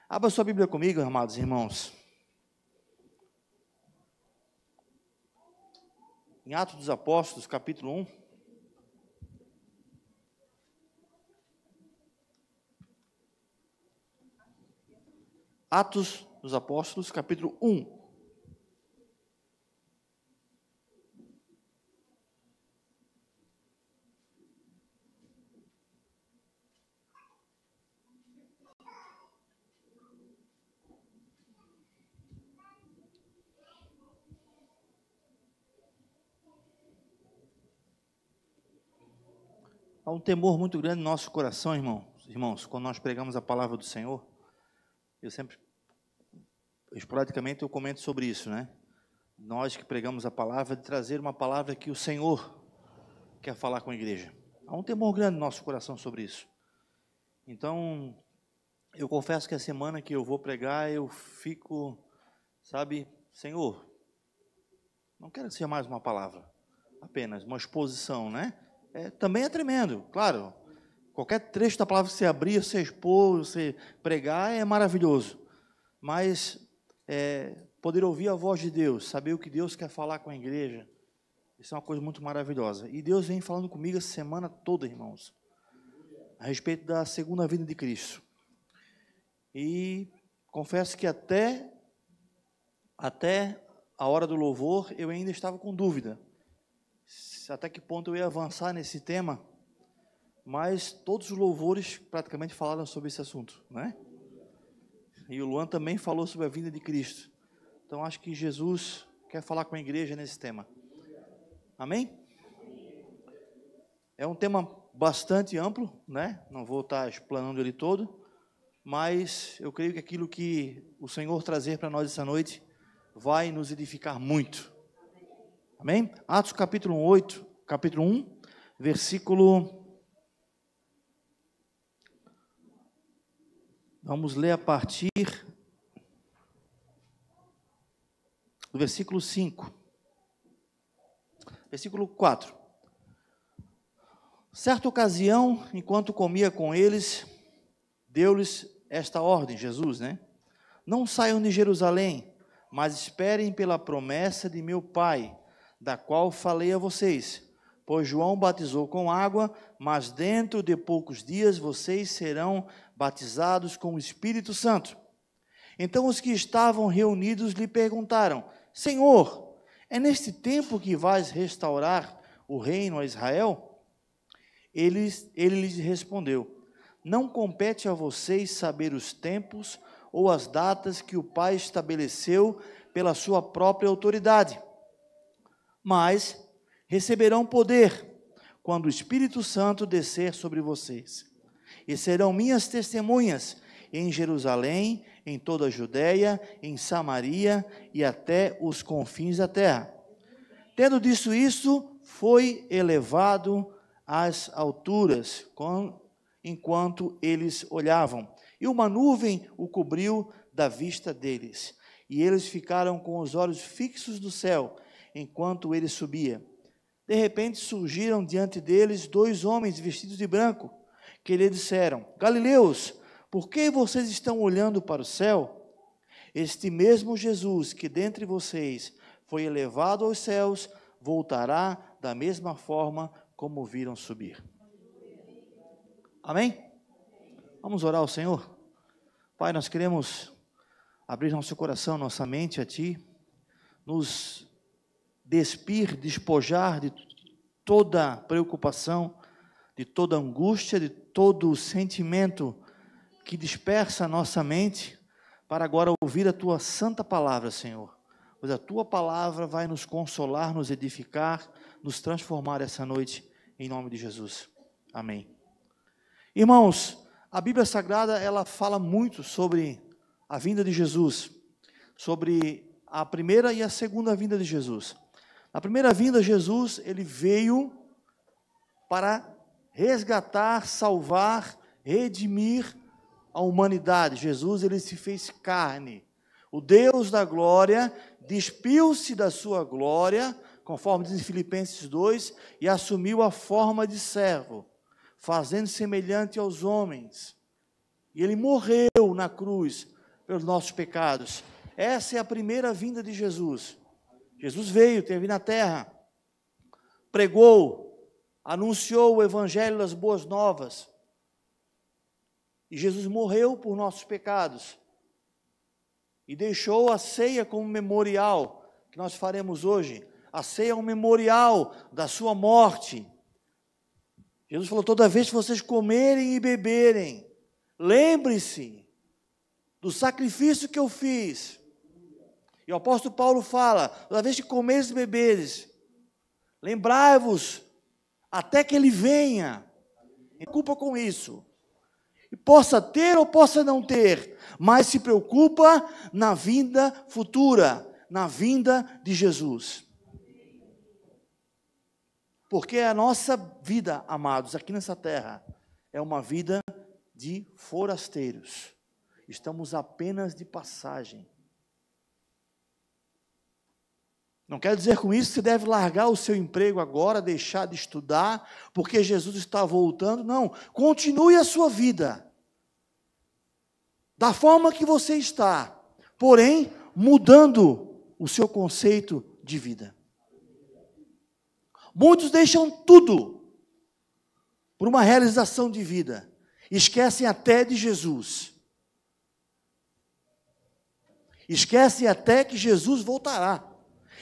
Abra sua Bíblia comigo, amados irmãos. Em Atos dos Apóstolos, capítulo 1. Atos dos Apóstolos, capítulo 1. Há um temor muito grande no nosso coração, irmãos, quando nós pregamos a palavra do Senhor. Esporadicamente eu comento sobre isso, né? Nós que pregamos a palavra, de trazer uma palavra que o Senhor quer falar com a igreja. Há um temor grande no nosso coração sobre isso. Então, eu confesso que a semana que eu vou pregar, eu fico, Senhor, não quero que seja mais uma palavra, apenas uma exposição, né? Também é tremendo, claro. Qualquer trecho da palavra que você abrir, você expor, você pregar, é maravilhoso. Mas poder ouvir a voz de Deus, saber o que Deus quer falar com a igreja, isso é uma coisa muito maravilhosa. E Deus vem falando comigo essa semana toda, irmãos, a respeito da segunda vinda de Cristo. E confesso que até a hora do louvor, eu ainda estava com dúvida até que ponto eu ia avançar nesse tema, mas todos os louvores praticamente falaram sobre esse assunto, né? E o Luan também falou sobre a vinda de Cristo. Então acho que Jesus quer falar com a igreja nesse tema. Amém? É um tema bastante amplo, né? Não vou estar explanando ele todo, mas eu creio que aquilo que o Senhor trazer para nós essa noite vai nos edificar muito. Amém? Atos capítulo 1, versículo... Vamos ler a partir do versículo 5. Versículo 4. Certa ocasião, enquanto comia com eles, deu-lhes esta ordem, Jesus, né? Não saiam de Jerusalém, mas esperem pela promessa de meu Pai, da qual falei a vocês. Pois João batizou com água, mas dentro de poucos dias vocês serão batizados com o Espírito Santo. Então os que estavam reunidos lhe perguntaram: Senhor, é neste tempo que vais restaurar o reino a Israel? Ele lhes respondeu: Não compete a vocês saber os tempos ou as datas que o Pai estabeleceu pela sua própria autoridade, mas receberão poder quando o Espírito Santo descer sobre vocês, e serão minhas testemunhas em Jerusalém, em toda a Judeia, em Samaria e até os confins da terra. Tendo dito isso, foi elevado às alturas, enquanto eles olhavam, e uma nuvem o cobriu da vista deles, e eles ficaram com os olhos fixos no céu, enquanto ele subia. De repente surgiram diante deles 2 homens vestidos de branco, que lhe disseram: Galileus, por que vocês estão olhando para o céu? Este mesmo Jesus que dentre vocês foi elevado aos céus, voltará da mesma forma como o viram subir. Amém? Vamos orar ao Senhor? Pai, nós queremos abrir nosso coração, nossa mente a Ti, nos despojar de toda preocupação, de toda angústia, de todo sentimento que dispersa a nossa mente, para agora ouvir a Tua santa palavra, Senhor. Pois a Tua palavra vai nos consolar, nos edificar, nos transformar essa noite, em nome de Jesus. Amém. Irmãos, a Bíblia Sagrada, ela fala muito sobre a vinda de Jesus, sobre a primeira e a segunda vinda de Jesus. Na primeira vinda, Jesus, ele veio para resgatar, salvar, redimir a humanidade. Jesus, ele se fez carne. O Deus da glória despiu-se da sua glória, conforme diz em Filipenses 2, e assumiu a forma de servo, fazendo semelhante aos homens. E ele morreu na cruz pelos nossos pecados. Essa é a primeira vinda de Jesus. Jesus veio, esteve na terra, pregou, anunciou o evangelho das boas novas. E Jesus morreu por nossos pecados. E deixou a ceia como memorial, que nós faremos hoje. A ceia é um memorial da sua morte. Jesus falou, toda vez que vocês comerem e beberem, lembre-se do sacrifício que eu fiz. E o apóstolo Paulo fala, toda vez que comeres e beberes, lembrai-vos, até que ele venha. Não se preocupa com isso. E possa ter ou possa não ter, mas se preocupa na vinda futura, na vinda de Jesus. Porque a nossa vida, amados, aqui nessa terra, é uma vida de forasteiros. Estamos apenas de passagem. Não quer dizer com isso que você deve largar o seu emprego agora, deixar de estudar, porque Jesus está voltando. Não, continue a sua vida, da forma que você está, porém, mudando o seu conceito de vida. Muitos deixam tudo por uma realização de vida, esquecem até de Jesus. Esquecem até que Jesus voltará.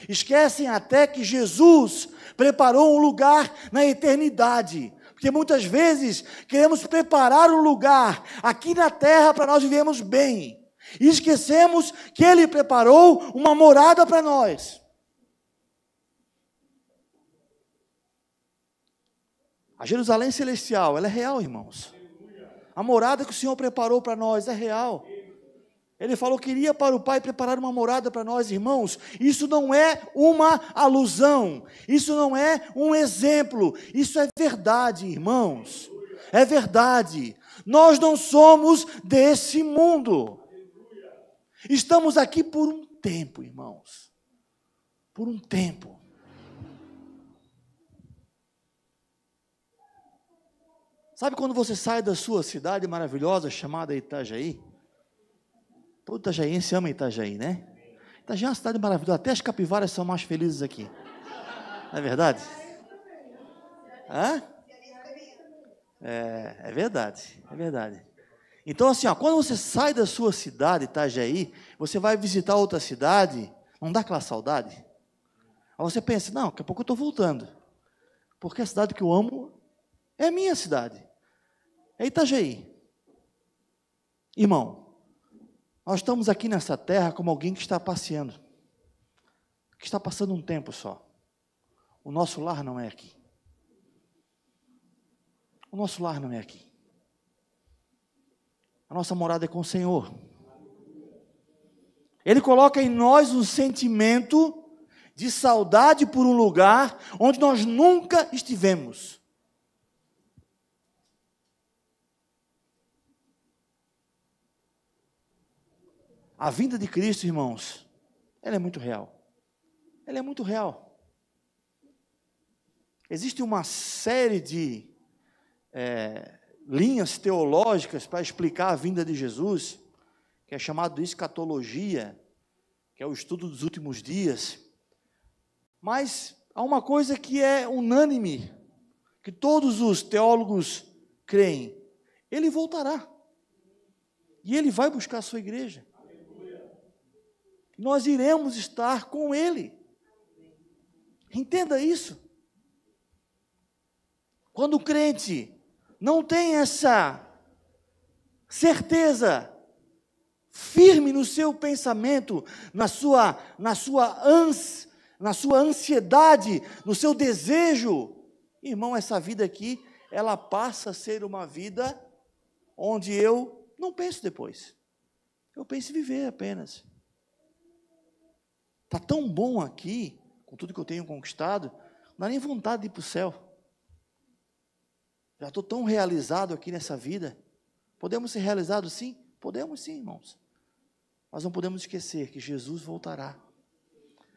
Esquecem até que Jesus preparou um lugar na eternidade. Porque muitas vezes queremos preparar um lugar aqui na terra para nós vivermos bem. E esquecemos que Ele preparou uma morada para nós. A Jerusalém Celestial, ela é real, irmãos. A morada que o Senhor preparou para nós é real. Ele falou que iria para o Pai preparar uma morada para nós, irmãos. Isso não é uma alusão, isso não é um exemplo, isso é verdade, irmãos. É verdade. Nós não somos desse mundo. Estamos aqui por um tempo, irmãos. Por um tempo. Sabe quando você sai da sua cidade maravilhosa chamada Itajaí? Todo itajaiense ama Itajaí, né? Itajaí é uma cidade maravilhosa, até as capivaras são mais felizes aqui. Não é verdade? Hã? É verdade, é verdade. Então assim, ó, quando você sai da sua cidade, Itajaí, você vai visitar outra cidade, não dá aquela saudade? Aí você pensa, não, daqui a pouco eu estou voltando, porque a cidade que eu amo é a minha cidade, é Itajaí. Irmão, nós estamos aqui nessa terra como alguém que está passeando, que está passando um tempo só. O nosso lar não é aqui. O nosso lar não é aqui. A nossa morada é com o Senhor. Ele coloca em nós um sentimento de saudade por um lugar onde nós nunca estivemos. A vinda de Cristo, irmãos, ela é muito real. Ela é muito real. Existe uma série de linhas teológicas para explicar a vinda de Jesus, que é chamado de escatologia, que é o estudo dos últimos dias. Mas há uma coisa que é unânime, que todos os teólogos creem: Ele voltará. E Ele vai buscar a sua igreja. Nós iremos estar com Ele. Entenda isso. Quando o crente não tem essa certeza firme no seu pensamento, na sua ansiedade, no seu desejo, irmão, essa vida aqui, ela passa a ser uma vida onde eu não penso depois. Eu penso em viver apenas. Está tão bom aqui, com tudo que eu tenho conquistado, não dá nem vontade de ir para o céu. Já estou tão realizado aqui nessa vida. Podemos ser realizados sim? Podemos sim, irmãos. Mas não podemos esquecer que Jesus voltará.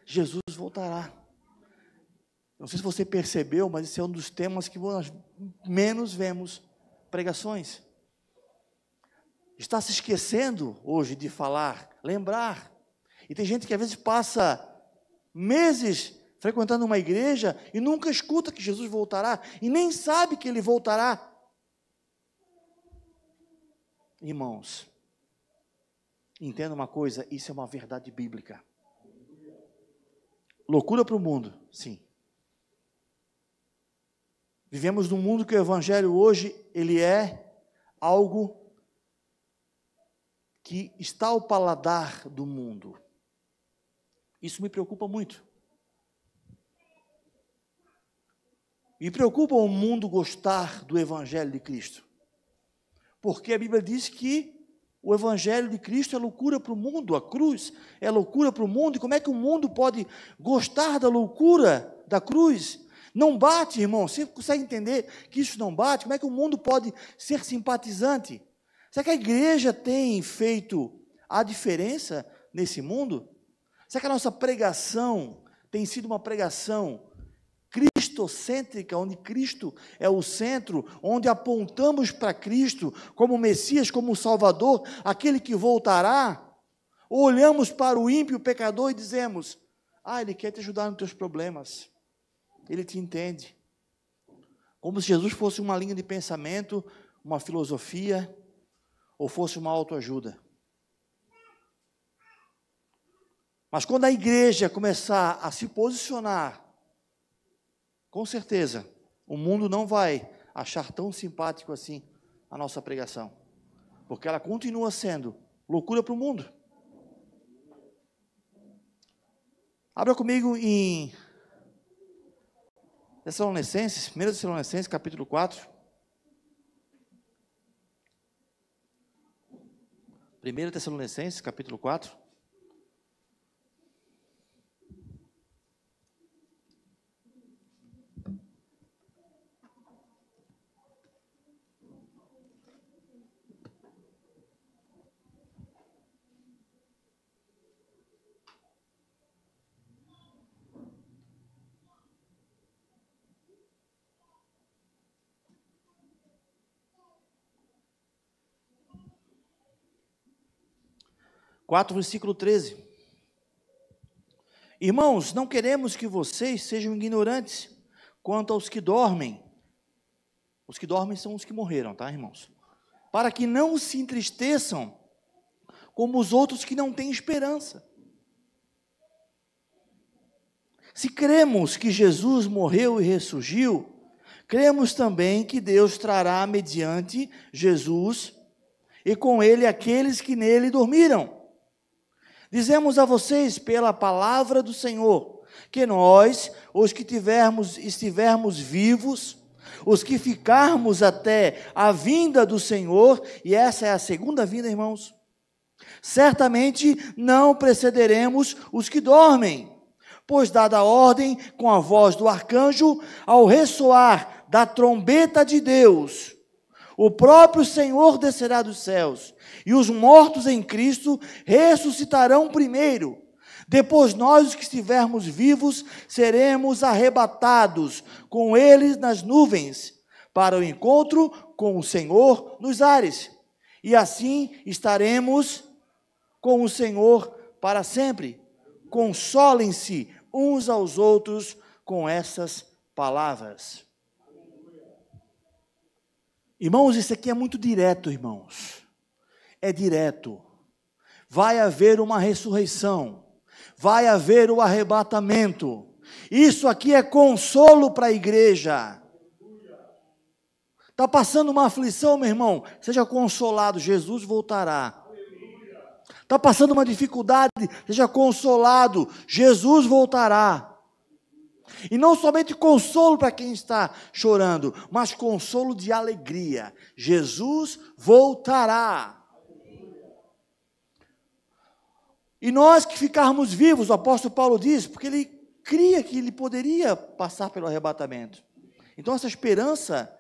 Jesus voltará. Não sei se você percebeu, mas esse é um dos temas que nós menos vemos pregações. está se esquecendo hoje de falar, lembrar. E tem gente que às vezes passa meses frequentando uma igreja e nunca escuta que Jesus voltará e nem sabe que ele voltará. Irmãos, entenda uma coisa, isso é uma verdade bíblica. Loucura para o mundo, sim. Vivemos num mundo que o evangelho hoje, ele é algo que está ao paladar do mundo. Isso me preocupa muito. Me preocupa o mundo gostar do evangelho de Cristo. Porque a Bíblia diz que o evangelho de Cristo é loucura para o mundo, a cruz é loucura para o mundo. E como é que o mundo pode gostar da loucura da cruz? Não bate, irmão. Você consegue entender que isso não bate? Como é que o mundo pode ser simpatizante? Será que a igreja tem feito a diferença nesse mundo? Será que a nossa pregação tem sido uma pregação cristocêntrica, onde Cristo é o centro, onde apontamos para Cristo como Messias, como Salvador, aquele que voltará? Ou olhamos para o ímpio, o pecador e dizemos, ele quer te ajudar nos teus problemas, ele te entende, como se Jesus fosse uma linha de pensamento, uma filosofia, ou fosse uma autoajuda. Mas quando a igreja começar a se posicionar, com certeza, o mundo não vai achar tão simpático assim a nossa pregação, porque ela continua sendo loucura para o mundo. Abra comigo em Tessalonicenses, 1 Tessalonicenses, capítulo 4. 1 Tessalonicenses, capítulo 4. Versículo 13. Irmãos, não queremos que vocês sejam ignorantes quanto aos que dormem. Os que dormem são os que morreram, tá, irmãos? Para que não se entristeçam como os outros que não têm esperança. Se cremos que Jesus morreu e ressurgiu, cremos também que Deus trará mediante Jesus e com ele aqueles que nele dormiram. Dizemos a vocês pela palavra do Senhor, que nós, os que estivermos vivos, os que ficarmos até a vinda do Senhor, e essa é a segunda vinda, irmãos, certamente não precederemos os que dormem, pois dada a ordem com a voz do arcanjo, ao ressoar da trombeta de Deus, o próprio Senhor descerá dos céus, e os mortos em Cristo ressuscitarão primeiro. Depois nós, os que estivermos vivos, seremos arrebatados com eles nas nuvens, para o encontro com o Senhor nos ares. E assim estaremos com o Senhor para sempre. Consolem-se uns aos outros com essas palavras. Irmãos, isso aqui é muito direto, irmãos. É direto. Vai haver uma ressurreição. Vai haver o arrebatamento. Isso aqui é consolo para a igreja. Está passando uma aflição, meu irmão? Seja consolado, Jesus voltará. Está passando uma dificuldade? Seja consolado, Jesus voltará. E não somente consolo para quem está chorando, mas consolo de alegria. Jesus voltará. E nós que ficarmos vivos, o apóstolo Paulo diz, porque ele cria que ele poderia passar pelo arrebatamento. Então essa esperança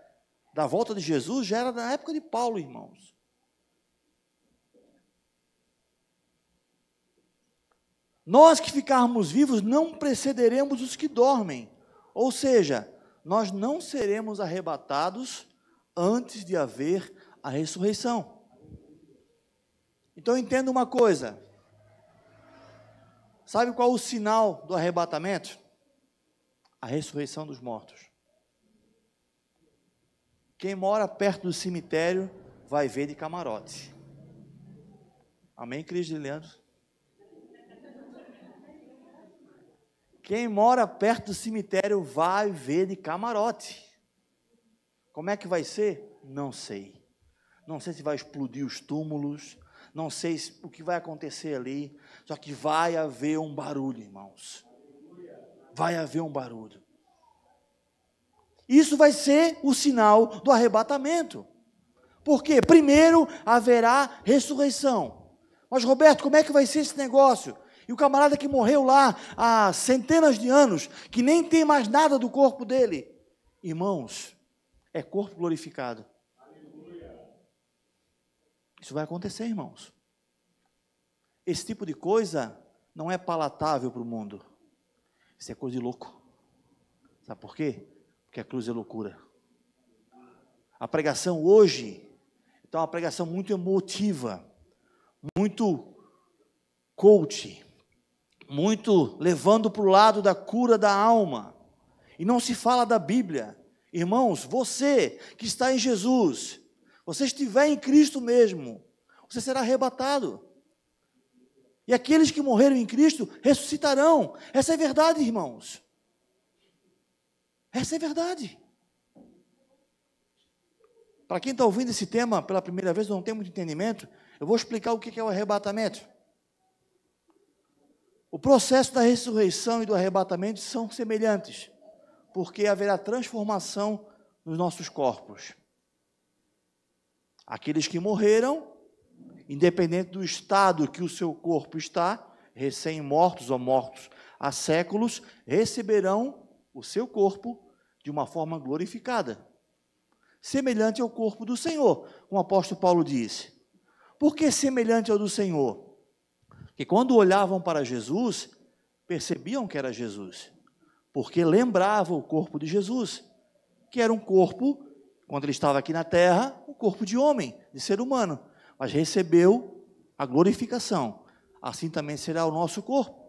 da volta de Jesus já era na época de Paulo, irmãos. Nós que ficarmos vivos não precederemos os que dormem, ou seja, nós não seremos arrebatados antes de haver a ressurreição. Então entenda uma coisa. Sabe qual é o sinal do arrebatamento? A ressurreição dos mortos. Quem mora perto do cemitério vai ver de camarote. Amém, Cris de Leandro? Quem mora perto do cemitério vai ver de camarote. Como é que vai ser? Não sei. Não sei se vai explodir os túmulos, não sei o que vai acontecer ali, só que vai haver um barulho, irmãos. Vai haver um barulho. Isso vai ser o sinal do arrebatamento. Por quê? Primeiro haverá ressurreição. Mas, Roberto, como é que vai ser esse negócio? E o camarada que morreu lá há centenas de anos, que nem tem mais nada do corpo dele. Irmãos, é corpo glorificado. Isso vai acontecer, irmãos. Esse tipo de coisa não é palatável para o mundo. Isso é coisa de louco. Sabe por quê? Porque a cruz é loucura. A pregação hoje é uma pregação muito emotiva, muito coach, muito levando para o lado da cura da alma. E não se fala da Bíblia. Irmãos, você que está em Jesus, você estiver em Cristo mesmo, você será arrebatado. E aqueles que morreram em Cristo ressuscitarão. Essa é verdade, irmãos. Essa é verdade. Para quem está ouvindo esse tema pela primeira vez, não tem muito entendimento, eu vou explicar o que é o arrebatamento. O processo da ressurreição e do arrebatamento são semelhantes, porque haverá transformação nos nossos corpos. Aqueles que morreram, independente do estado que o seu corpo está, recém-mortos ou mortos há séculos, receberão o seu corpo de uma forma glorificada, semelhante ao corpo do Senhor, como o apóstolo Paulo disse. Por que semelhante ao do Senhor? Porque quando olhavam para Jesus, percebiam que era Jesus, porque lembravam o corpo de Jesus, que era um corpo, quando ele estava aqui na terra, um corpo de homem, de ser humano, mas recebeu a glorificação. Assim também será o nosso corpo.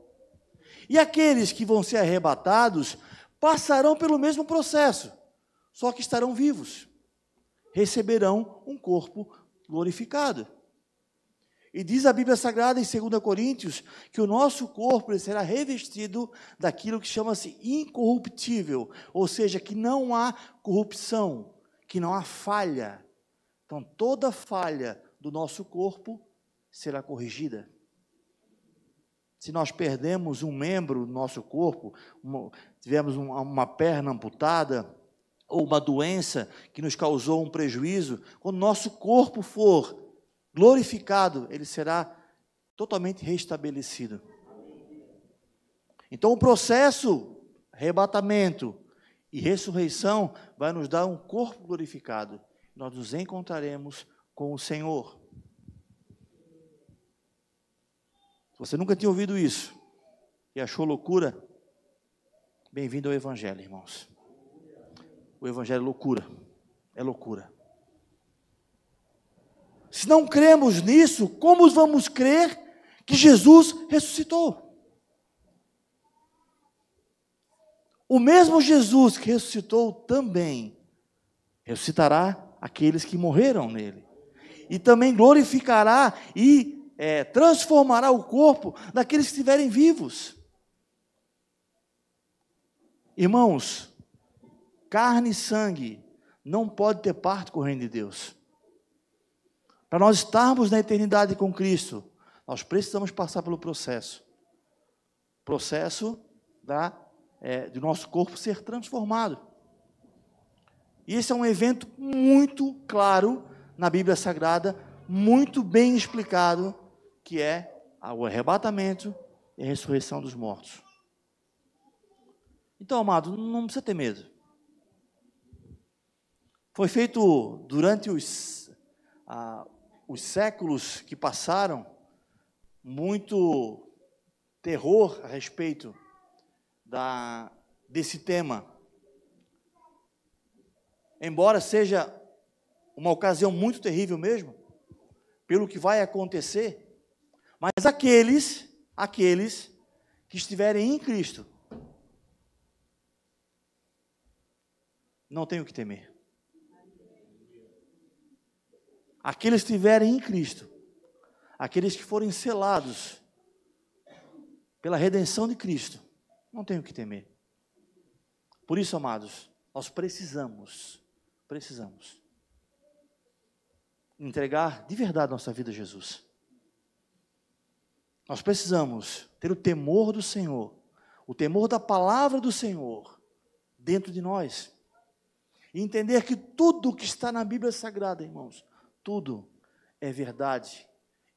E aqueles que vão ser arrebatados passarão pelo mesmo processo, só que estarão vivos. Receberão um corpo glorificado. E diz a Bíblia Sagrada em 2 Coríntios que o nosso corpo será revestido daquilo que chama-se incorruptível, ou seja, que não há corrupção, que não há falha. Então, toda falha do nosso corpo será corrigida. Se nós perdemos um membro do nosso corpo, tivemos uma perna amputada, ou uma doença que nos causou um prejuízo, quando nosso corpo for glorificado, ele será totalmente restabelecido. Então, o processo, arrebatamento e ressurreição, vai nos dar um corpo glorificado. Nós nos encontraremos com o Senhor. Se você nunca tinha ouvido isso e achou loucura, bem-vindo ao Evangelho, irmãos. O Evangelho é loucura, é loucura. Se não cremos nisso, como vamos crer que Jesus ressuscitou? O mesmo Jesus que ressuscitou também ressuscitará aqueles que morreram nele. E também glorificará e transformará o corpo daqueles que estiverem vivos. Irmãos, carne e sangue não pode ter parte com o reino de Deus. Para nós estarmos na eternidade com Cristo, nós precisamos passar pelo processo do nosso corpo ser transformado. E esse é um evento muito claro na Bíblia Sagrada, muito bem explicado, que é o arrebatamento e a ressurreição dos mortos. Então, amado, não precisa ter medo. Foi feito durante os séculos que passaram, muito terror a respeito desse tema. Embora seja uma ocasião muito terrível mesmo, pelo que vai acontecer, mas aqueles que estiverem em Cristo, não tem o que temer. Aqueles que estiverem em Cristo, aqueles que forem selados pela redenção de Cristo, não tem o que temer. Por isso, amados, nós precisamos entregar de verdade nossa vida a Jesus. Nós precisamos ter o temor do Senhor, o temor da palavra do Senhor dentro de nós. E entender que tudo que está na Bíblia Sagrada, irmãos, tudo é verdade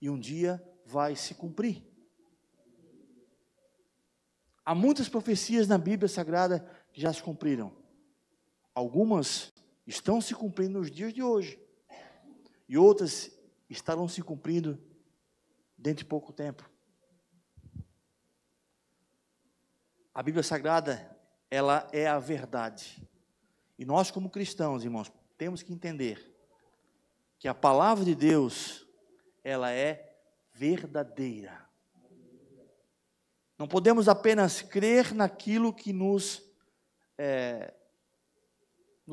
e um dia vai se cumprir. Há muitas profecias na Bíblia Sagrada que já se cumpriram. Algumas estão se cumprindo nos dias de hoje. E outras estarão se cumprindo dentro de pouco tempo. A Bíblia Sagrada, ela é a verdade. E nós, como cristãos, irmãos, temos que entender que a palavra de Deus, ela é verdadeira. Não podemos apenas crer naquilo que nos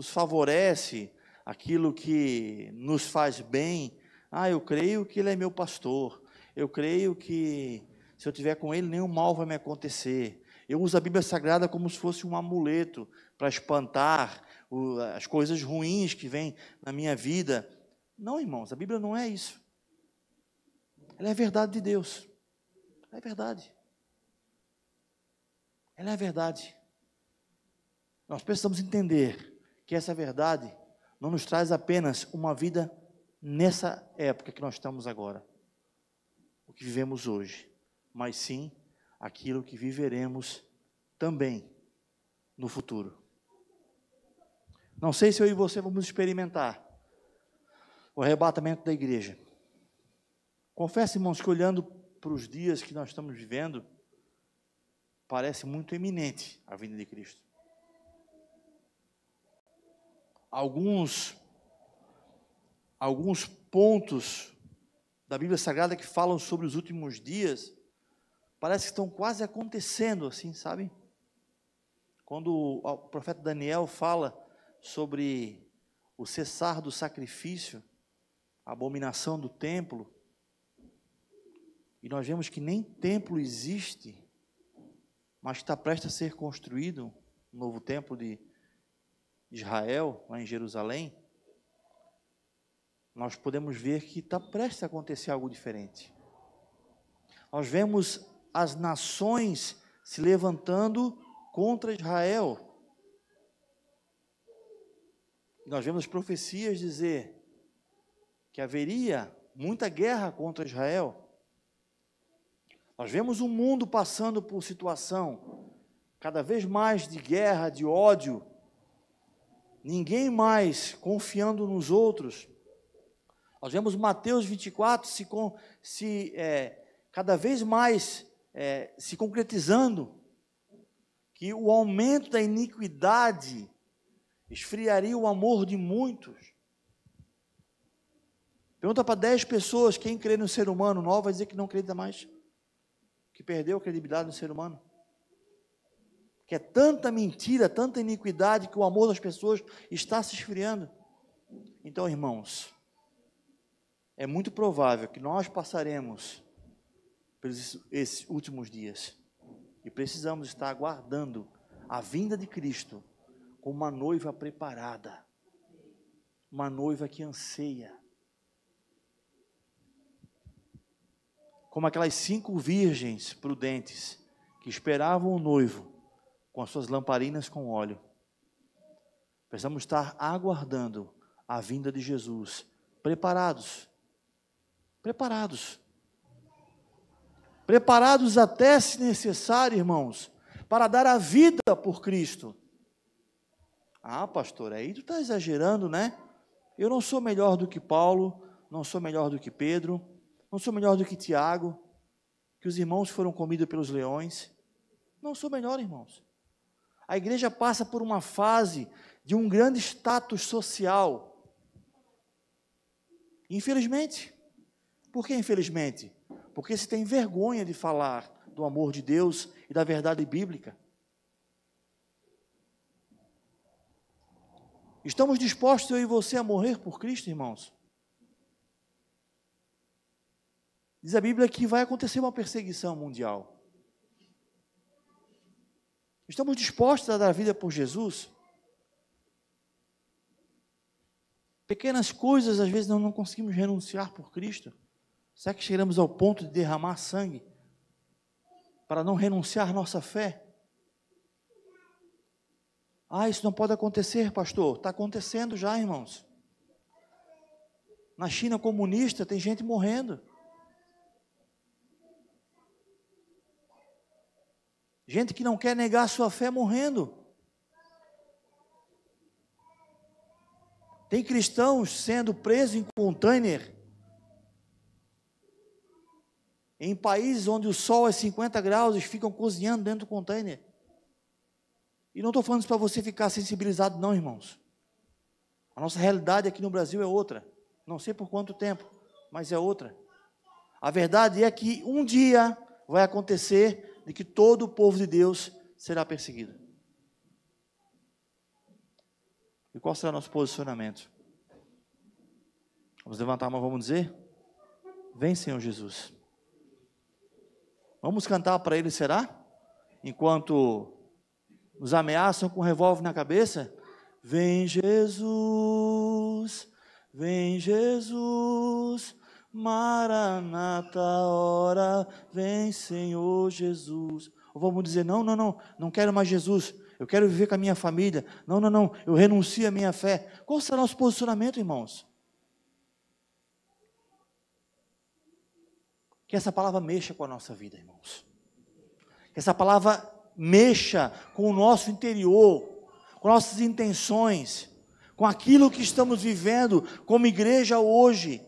favorece, aquilo que nos faz bem. Eu creio que ele é meu pastor. Eu creio que se eu estiver com ele, nenhum mal vai me acontecer. Eu uso a Bíblia Sagrada como se fosse um amuleto para espantar as coisas ruins que vêm na minha vida. Não, irmãos, a Bíblia não é isso. Ela é a verdade de Deus. Ela é verdade. Ela é a verdade. Nós precisamos entender que essa verdade não nos traz apenas uma vida nessa época que nós estamos agora, o que vivemos hoje, mas sim aquilo que viveremos também no futuro. Não sei se eu e você vamos experimentar o arrebatamento da igreja. Confesso, irmãos, que olhando para os dias que nós estamos vivendo, parece muito iminente a vinda de Cristo. Alguns pontos da Bíblia Sagrada que falam sobre os últimos dias, parece que estão quase acontecendo assim, sabe? Quando o profeta Daniel fala sobre o cessar do sacrifício, a abominação do templo, e nós vemos que nem templo existe, mas está prestes a ser construído um novo templo de Israel, lá em Jerusalém. Nós podemos ver que está prestes a acontecer algo diferente. Nós vemos as nações se levantando contra Israel. Nós vemos profecias dizer que haveria muita guerra contra Israel. Nós vemos o mundo passando por situação cada vez mais de guerra, de ódio, ninguém mais confiando nos outros. Nós vemos Mateus 24 cada vez mais se concretizando, que o aumento da iniquidade esfriaria o amor de muitos. Pergunta para 10 pessoas, quem crê no ser humano, 9 vai dizer que não acredita mais, que perdeu a credibilidade no ser humano. Que é tanta mentira, tanta iniquidade, que o amor das pessoas está se esfriando. Então, irmãos, é muito provável que nós passaremos por esses últimos dias. E precisamos estar aguardando a vinda de Cristo com uma noiva preparada. Uma noiva que anseia. Como aquelas 5 virgens prudentes que esperavam o noivo com as suas lamparinas com óleo. Precisamos estar aguardando a vinda de Jesus, preparados até, se necessário, irmãos, para dar a vida por Cristo. Pastor, aí tu está exagerando, né? Eu não sou melhor do que Paulo, não sou melhor do que Pedro, não sou melhor do que Tiago, que os irmãos foram comidos pelos leões. Não sou melhor, irmãos. A igreja passa por uma fase de um grande status social. Infelizmente, Por que infelizmente? Porque se tem vergonha de falar do amor de Deus e da verdade bíblica. Estamos dispostos, eu e você, a morrer por Cristo, irmãos? Diz a Bíblia que vai acontecer uma perseguição mundial. Estamos dispostos a dar a vida por Jesus? Pequenas coisas, às vezes, nós não conseguimos renunciar por Cristo. Será que chegamos ao ponto de derramar sangue para não renunciar à nossa fé? Isso não pode acontecer, pastor. Está acontecendo já, irmãos. Na China comunista tem gente morrendo. Gente que não quer negar a sua fé morrendo. Tem cristãos sendo presos em container. Em países onde o sol é 50 graus, eles ficam cozinhando dentro do container. E não estou falando isso para você ficar sensibilizado não, irmãos. A nossa realidade aqui no Brasil é outra. Não sei por quanto tempo, mas é outra. A verdade é que um dia vai acontecer de que todo o povo de Deus será perseguido. E qual será o nosso posicionamento? Vamos levantar a mão, vamos dizer? Vem, Senhor Jesus. Vamos cantar para Ele, será? Enquanto nos ameaçam com um revólver na cabeça? Vem Jesus, Maranata, hora, vem Senhor Jesus. Ou vamos dizer, não quero mais Jesus, eu quero viver com a minha família, não, eu renuncio à minha fé. Qual será o nosso posicionamento, irmãos? Que essa palavra mexa com a nossa vida, irmãos. Que essa palavra mexa com o nosso interior, com nossas intenções, com aquilo que estamos vivendo como igreja hoje.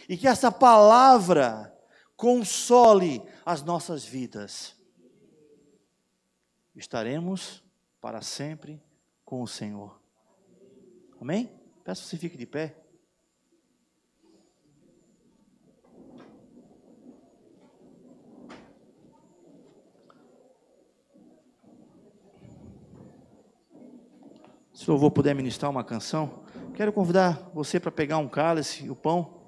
E que essa palavra console as nossas vidas. Estaremos para sempre com o Senhor. Amém? Peço que você fique de pé. Se o louvor puder ministrar uma canção, quero convidar você para pegar um cálice e o pão.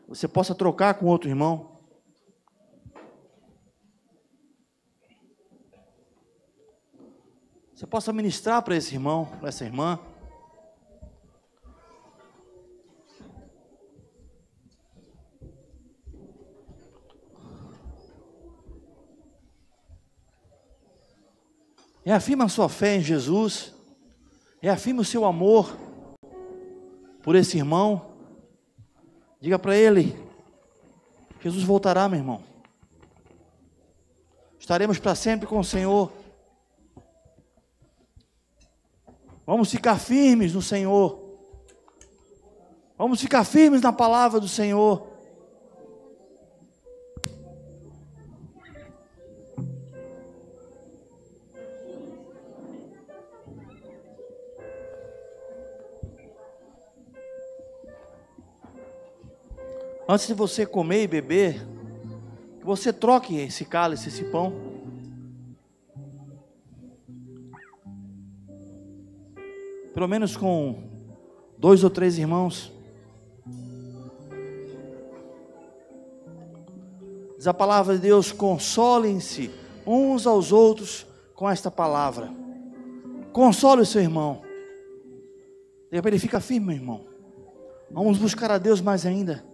Você possa trocar com outro irmão. Você possa ministrar para esse irmão, para essa irmã. Reafirma a sua fé em Jesus. Reafirma o seu amor por esse irmão. Diga para ele, Jesus voltará, meu irmão. Estaremos para sempre com o Senhor. Vamos ficar firmes no Senhor. Vamos ficar firmes na palavra do Senhor. Antes de você comer e beber, que você troque esse cálice, esse pão. Pelo menos com 2 ou 3 irmãos. Diz a palavra de Deus, consolem-se uns aos outros com esta palavra. Console o seu irmão. Diga para ele, fica firme, meu irmão. Vamos buscar a Deus mais ainda.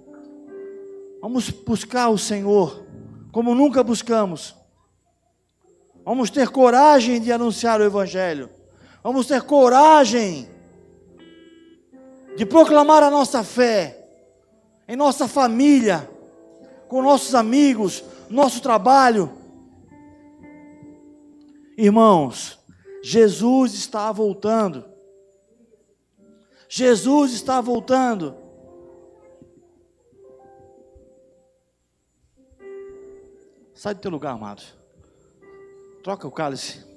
Vamos buscar o Senhor como nunca buscamos. Vamos ter coragem de anunciar o Evangelho. Vamos ter coragem de proclamar a nossa fé em nossa família, com nossos amigos, nosso trabalho. Irmãos, Jesus está voltando. Jesus está voltando. Sai do teu lugar, amado. Troca o cálice.